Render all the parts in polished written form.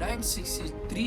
963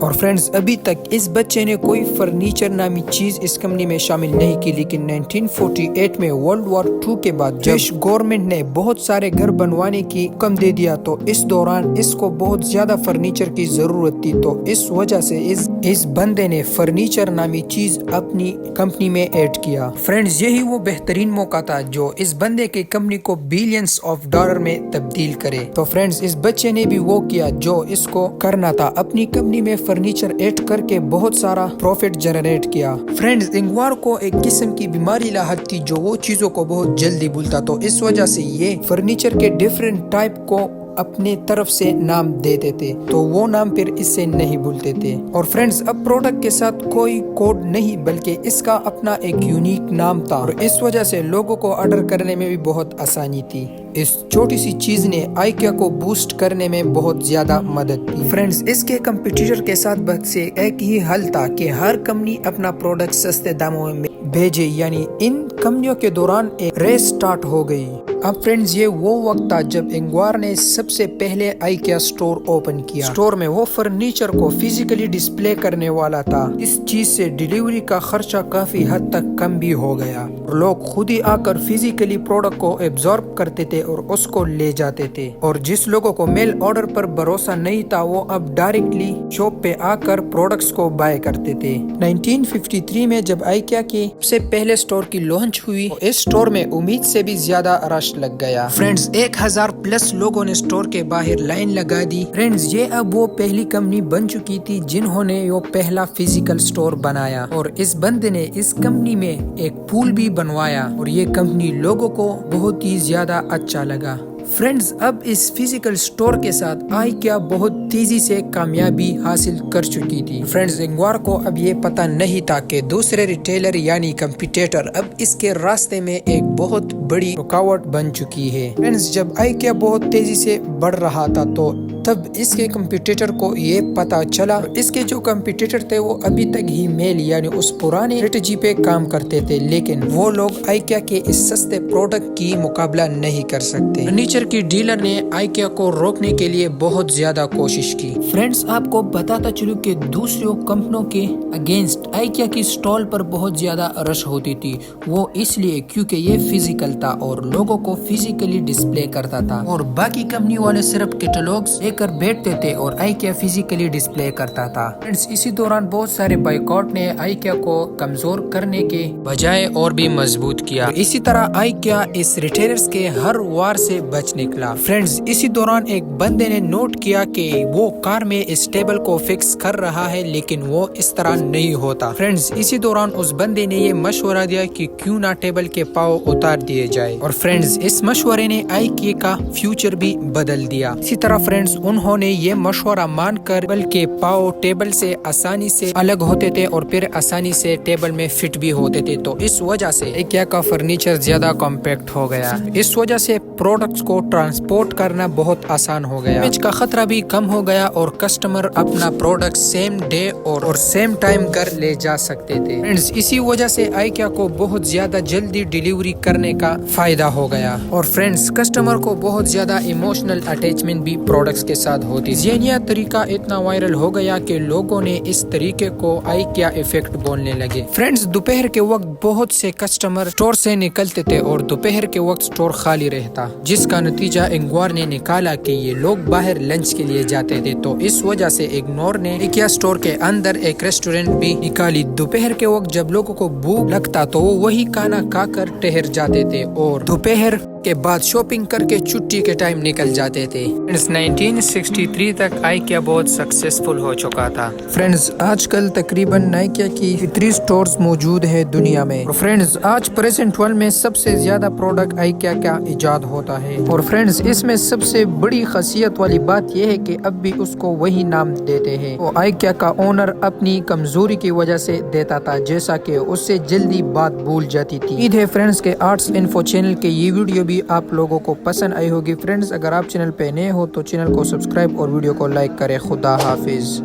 اور فرینڈز ابھی تک اس بچے نے کوئی فرنیچر نامی چیز اس کمپنی میں شامل نہیں کی، لیکن 1948 میں ورلڈ وار 2 کے بعد برٹش گورنمنٹ نے بہت سارے گھر بنوانے کی حکم دے دیا، تو اس دوران اس کو بہت زیادہ فرنیچر کی ضرورت تھی، تو اس وجہ سے اس بندے نے فرنیچر نامی چیز اپنی کمپنی میں ایڈ کیا۔ فرینڈز یہی وہ بہترین موقع تھا جو اس بندے کی کمپنی کو بلینز آف ڈالر میں تبدیل کرے، تو فرینڈز اس بچے نے بھی وہ کیا جو اس کو کرنا تھا، اپنی کمپنی میں فرنیچر ایڈ کر کے بہت سارا پروفٹ جنریٹ کیا۔ فرینڈز انگوار کو ایک قسم کی بیماری لاحق تھی جو وہ چیزوں کو بہت جلدی بھولتا، تو اس وجہ سے یہ فرنیچر کے ڈیفرنٹ ٹائپ کو اپنے طرف سے نام دیتے تھے، تو وہ نام پھر اس سے نہیں بھولتے تھے۔ اور فرینڈز اب پروڈکٹ کے ساتھ کوئی کوڈ نہیں بلکہ اس کا اپنا ایک یونیک نام تھا، اور اس وجہ سے لوگوں کو آرڈر کرنے میں بھی بہت آسانی تھی۔ اس چھوٹی سی چیز نے آئیکیا کو بوسٹ کرنے میں بہت زیادہ مدد کی۔ فرینڈز اس کے کمپیٹیٹر کے ساتھ بس سے ایک ہی حل تھا کہ ہر کمپنی اپنا پروڈکٹ سستے داموں میں بھیجے، یعنی ان کمپنیوں کے دوران ایک ریس سٹارٹ ہو گئی۔ اب فرینڈز یہ وہ وقت تھا جب انگوار نے سب سے پہلے آئیکیا سٹور اوپن کیا۔ سٹور میں وہ فرنیچر کو فزیکلی ڈسپلے کرنے والا تھا۔ اس چیز سے ڈیلیوری کا خرچہ کافی حد تک کم بھی ہو گیا، اور لوگ خود ہی آ کر فزیکلی پروڈکٹ کو ایبزارب کرتے تھے اور اس کو لے جاتے تھے، اور جس لوگوں کو میل آرڈر پر بھروسہ نہیں تھا وہ اب ڈائریکٹلی شاپ پہ آ کر پروڈکٹس کو بائی کرتے تھے۔ 1953 میں جب آئیکیا کی سب سے پہلے سٹور کی لانچ ہوئی، اس سٹور میں امید سے بھی زیادہ رش لگ گیا۔ فرینڈز 1000+ لوگوں نے سٹور کے باہر لائن لگا دی۔ فرینڈز یہ اب وہ پہلی کمپنی بن چکی تھی جنہوں نے وہ پہلا فزیکل سٹور بنایا، اور اس بندے نے اس کمپنی میں ایک پول بھی بنوایا، اور یہ کمپنی لوگوں کو بہت ہی زیادہ اچھا لگا۔ فرینڈز اب اس فزیکل سٹور کے ساتھ آئیکیا بہت تیزی سے کامیابی حاصل کر چکی تھی۔ فرینڈز انگوار کو اب یہ پتہ نہیں تھا کہ دوسرے ریٹیلر یعنی کمپیٹیٹر اب اس کے راستے میں ایک بہت بڑی رکاوٹ بن چکی ہے۔ فرینڈز جب آئیکیا بہت تیزی سے بڑھ رہا تھا تو تب اس کے کمپیٹیٹر کو یہ پتا چلا، اس کے جو کمپیٹیٹر تھے وہ ابھی تک ہی میل یعنی اس پرانے اسٹریٹجی پہ کام کرتے تھے، لیکن وہ لوگ آئیکیا کے اس سستے پروڈکٹ کی مقابلہ نہیں کر سکتے۔ فرنیچر کی ڈیلر نے آئیکیا کو روکنے کے لیے بہت زیادہ کوشش کی۔ فرینڈز آپ کو بتاتا چلوں کہ دوسروں کمپنیوں کے اگینسٹ آئیکیا کی سٹال پر بہت زیادہ رش ہوتی تھی، وہ اس لیے کیونکہ یہ فزیکل تھا اور لوگوں کو فزیکلی ڈسپلے کرتا تھا، اور باقی کمپنی والے صرف کیٹالوگز کر بیٹھتے تھے اور آئیکیا فزیکلی ڈسپلے کرتا تھا۔ فرینڈز اسی دوران بہت سارے بائیکاٹ نے آئیکیا کو کمزور کرنے کے بجائے اور بھی مضبوط کیا، اسی طرح آئیکیا اس ریٹیلرز کے ہر وار سے بچ نکلا۔ فرینڈز اسی دوران ایک بندے نے نوٹ کیا کہ وہ کار میں اس ٹیبل کو فکس کر رہا ہے لیکن وہ اس طرح نہیں ہوتا۔ فرینڈز اسی دوران اس بندے نے یہ مشورہ دیا کہ کیوں نہ ٹیبل کے پاؤں اتار دیے جائے، اور فرینڈز اس مشورے نے آئیکیا کا فیوچر بھی بدل دیا۔ اسی طرح فرینڈز انہوں نے یہ مشورہ مان کر بلکہ پاؤں ٹیبل سے آسانی سے الگ ہوتے تھے اور پھر آسانی سے ٹیبل میں فٹ بھی ہوتے تھے، تو اس وجہ سے آئیکیا کا فرنیچر زیادہ کمپیکٹ ہو گیا۔ اس وجہ سے پروڈکٹس کو ٹرانسپورٹ کرنا بہت آسان ہو گیا، ڈیمیج کا خطرہ بھی کم ہو گیا، اور کسٹمر اپنا پروڈکٹ سیم ڈے اور سیم ٹائم گھر لے جا سکتے تھے۔ فرینڈز اسی وجہ سے آئیکیا کو بہت زیادہ جلدی ڈیلیوری کرنے کا فائدہ ہو گیا، اور فرینڈز کسٹمر کو بہت زیادہ ایموشنل اٹیچمنٹ بھی پروڈکٹس کے ساتھ ہوتی۔ یہ طریقہ اتنا وائرل ہو گیا کہ لوگوں نے اس طریقے کو آئیکیا ایفیکٹ بولنے لگے۔ فرینڈز دوپہر کے وقت بہت سے کسٹمر سٹور سے نکلتے تھے اور دوپہر کے وقت سٹور خالی رہتا، جس کا نتیجہ انگوار نے نکالا کہ یہ لوگ باہر لنچ کے لیے جاتے تھے، تو اس وجہ سے انگوار نے آئیکیا سٹور کے اندر ایک ریسٹورنٹ بھی نکالی۔ دوپہر کے وقت جب لوگوں کو بھوک لگتا تو وہ وہی کھانا کھا کر ٹہر جاتے تھے اور دوپہر کے بعد شاپنگ کر کے چھٹی کے ٹائم نکل جاتے تھے۔ 1963 تک آئیکیا بہت سکسیسفل ہو چکا تھا۔ فرینڈز آج کل تقریباً آئیکیا کی 3 سٹورز موجود ہیں دنیا میں، اور فرینڈز آج پریزنٹ ورلڈ میں سب سے زیادہ پروڈکٹ آئیکیا کا ایجاد ہوتا ہے، اور فرینڈز اس میں سب سے بڑی خاصیت والی بات یہ ہے کہ اب بھی اس کو وہی نام دیتے ہیں وہ آئیکیا کا اونر اپنی کمزوری کی وجہ سے دیتا تھا، جیسا کہ اس سے جلدی بات بھول جاتی تھی۔ امید ہے فرینڈز کے آرٹس انفو چینل کے یہ ویڈیو بھی آپ لوگوں کو پسند آئی ہوگی۔ فرینڈز اگر آپ چینل پہ نئے ہو تو چینل کو سبسکرائب اور ویڈیو کو لائک کریں۔ خدا حافظ۔